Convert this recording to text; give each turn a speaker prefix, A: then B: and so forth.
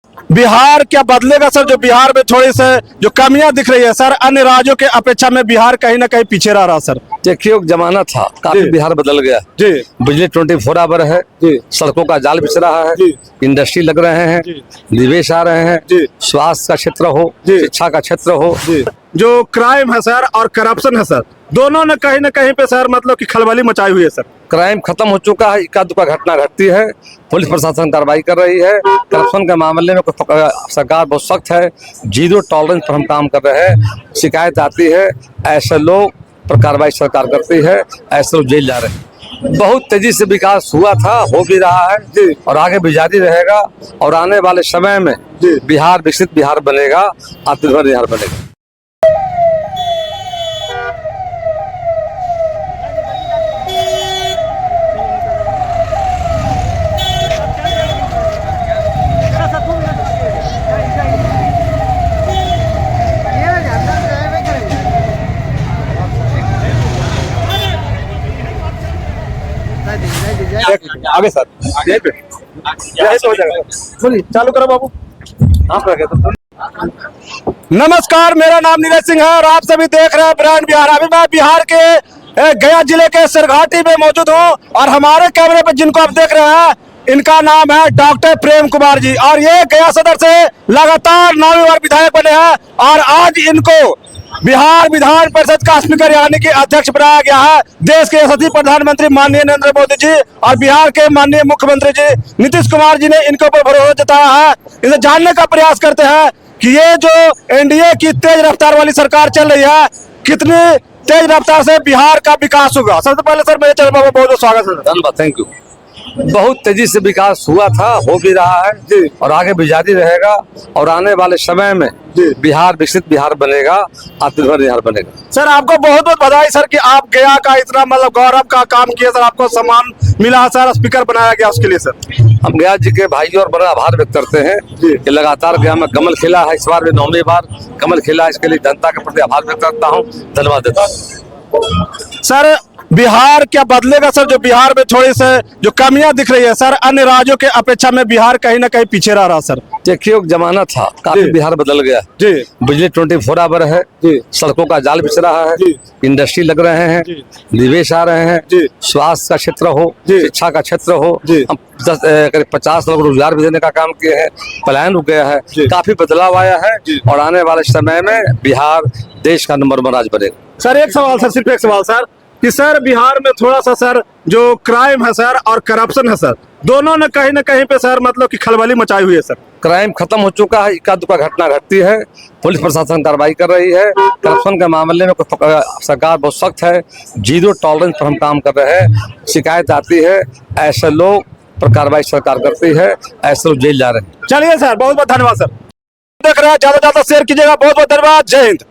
A: बिहार क्या बदलेगा सर? जो बिहार में थोड़ी से जो कमियां दिख रही है सर, अन्य राज्यों के अपेक्षा में बिहार कहीं ना कहीं पीछे रह रहा सर।
B: देखिए जमाना था काफी बिहार बदल गया
A: जी
B: बिजली 24 आवर है
A: जी
B: सड़कों का जाल बिछ रहा है
A: जी
B: इंडस्ट्री लग रहे हैं
A: जी
B: निवेश आ रहे हैं
A: जी
B: स्वास्थ्य का क्षेत्र हो
A: जी
B: शिक्षा का क्षेत्र हो
A: जी। जो क्राइम है सर और करप्शन है सर, दोनों ने कहीं ना कहीं पे सर मतलब कि खलबली मचाई हुई है सर।
B: क्राइम खत्म हो चुका है इक्का दुक्का घटना घटती है पुलिस प्रशासन कार्रवाई कर रही है करप्शन के मामले में सरकार बहुत सख्त है 0 टॉलरेंस पर हम काम कर रहे हैं शिकायत आती है ऐसे लोग पर कार्रवाई सरकार करती है ऐसे लोग जेल जा रहे हैं बहुत तेजी से विकास हुआ था हो भी रहा है
A: जी
B: और आगे भी जारी रहेगा और आने वाले समय में
A: जी
B: बिहार विकसित बिहार बनेगा आत्मनिर्भर बिहार बनेगा।
A: आगे सर यहीं पे यहीं से हो जाएगा। बोलिए चालू करो बाबू। नमस्कार, मेरा नाम नीरज सिंह है और आप सभी देख रहे हैं ब्रांड बिहार। अभी मैं बिहार के गया जिले के सिरघाटी में मौजूद हूं और हमारे कैमरे पे जिनको आप देख रहे हैं इनका नाम है डॉक्टर प्रेम कुमार जी और ये गया सदर से लगातार 9वीं बार विधायक बने हैं और आज इनको बिहार विधान परिषद का स्पीकर यानी कि अध्यक्ष बनाया गया है। देश के यशस्वी प्रधानमंत्री माननीय नरेंद्र मोदी जी और बिहार के माननीय मुख्यमंत्री जी नीतीश कुमार जी ने इनके ऊपर भरोसा जताया है। इसे जानने का प्रयास करते हैं कि ये जो एनडीए की तेज रफ्तार वाली सरकार चल रही है कितनी तेज रफ्तार से बिहार का विकास होगा। सबसे पहले सर मेरे चैनल पर बहुत बहुत स्वागत है।
B: धन्यवाद, थैंक यू। बहुत तेजी से विकास हुआ था हो भी रहा है
A: जी
B: और आगे भी जारी रहेगा और आने वाले समय में
A: जी
B: बिहार विकसित बिहार बनेगा आत्मनिर्भर बिहार बनेगा।
A: सर आपको बहुत बहुत बधाई सर कि आप गया का इतना मतलब गौरव का काम किया सर, आपको सम्मान मिला सर, स्पीकर बनाया गया उसके लिए सर।
B: हम गया जी के भाइयों और बड़ा आभार व्यक्त करते हैं कि लगातार गया में कमल खिला है, इस बार भी 9वीं बार कमल खिला, इसके लिए जनता के प्रति आभार व्यक्त करता हूँ, धन्यवाद देता हूँ।
A: सर बिहार क्या बदलेगा सर? जो बिहार में थोड़ी से जो कमियां दिख रही है सर, अन्य राज्यों के अपेक्षा में बिहार कहीं ना कहीं पीछे रह रहा सर।
B: देखिए जमाना था काफी बिहार बदल गया
A: जी
B: बिजली 24 आवर है
A: जी
B: सड़कों का जाल बिछ रहा है
A: जी
B: इंडस्ट्री लग रहे हैं
A: जी
B: निवेश आ रहे हैं
A: जी
B: स्वास्थ्य का क्षेत्र हो
A: जी
B: शिक्षा का क्षेत्र हो
A: जी
B: हम 50 लोग रोजगार भी देने का काम किए हैं पलायन रुक गया है काफी बदलाव आया है और आने वाले समय में बिहार देश का नंबर 1 राज्य बनेगा।
A: सर एक सवाल सर, सिर्फ एक सवाल सर कि सर बिहार में थोड़ा सा सर जो क्राइम है सर और करप्शन है सर, दोनों ने कहीं ना कहीं पे सर मतलब कि खलबली मचाई हुई है सर।
B: क्राइम खत्म हो चुका है इक्का दुक्का घटना घटती है पुलिस प्रशासन कार्रवाई कर रही है करप्शन के मामले में सरकार बहुत सख्त है 0 टॉलरेंस पर हम काम कर रहे हैं शिकायत आती है ऐसे लोग पर कार्रवाई सरकार करती है ऐसे लोग जेल जा रहे हैं।
A: चलिए सर बहुत बहुत धन्यवाद सर। देख रहे हैं, ज्यादा से ज्यादा शेयर कीजिएगा। बहुत बहुत धन्यवाद। जय हिंद।